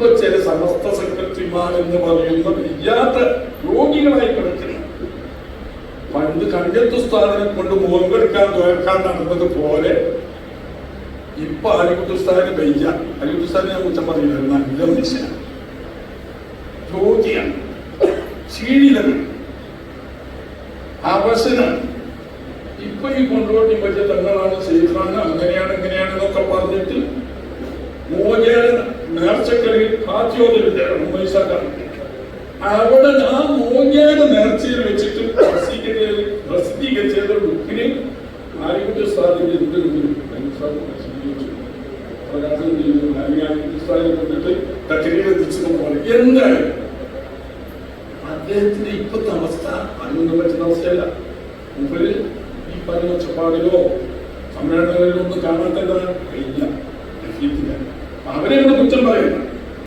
ഇപ്പൊ ചില സമസ്ത സെക്രട്ടറിമാർ എന്ന് പറയുന്ന വയ്യാത്ത രോഗികളായി കിടക്കുന്നു. പണ്ട് കണ്യത്ത് ഉസ്താദിനെ കൊണ്ട് മുഖെടുക്കാൻ തോൽക്കാൻ നടന്നത് പോലെ ഇപ്പൊ അലിക്കുട്ടി ഉസ്താദിന് വയ്യ. അലിക്കുട്ടി ഉസ്താദിനെ ഞാൻ കുറ്റം പറയില്ല, നല്ല മനുഷ്യനാണ്, രോഗിയാണ്, ക്ഷീണിതനാണ്, അവശനാണ്. ഇപ്പൊ ഈ കൊണ്ടോട്ടി പറ്റിയ തങ്ങളാണ്, ശൈഖാണ്, അങ്ങനെയാണ് ഇങ്ങനെയാണെന്നൊക്കെ പറഞ്ഞിട്ട് മോചന നേർച്ചക്കളിൽ കാത്യോദരുണ്ട് ഉമ്മൈസാക്കാണ്. അവിടെ ആ മോചന നേർച്ചയിൽ വെച്ചിട്ട് പ്രസിദ്ധീകരിച്ച ബുക്കിന് ആലിക്കുട്ടി ഉസ്താദിന്റെ കൊണ്ടിട്ട് തക്രീരെത്തിച്ചു പോലെ എന്തായാലും അദ്ദേഹത്തിന്റെ ഇപ്പോഴത്തെ അവസ്ഥ അതൊന്നും പറ്റുന്ന അവസ്ഥയല്ല. മുമ്പിൽ ഈ പറഞ്ഞ ഒച്ചപ്പാടിലോ സമ്മേളനങ്ങളിലോ ഒന്നും കാണാത്ത ഇല്ല. അവരെ കുറ്റം പറയുന്നു.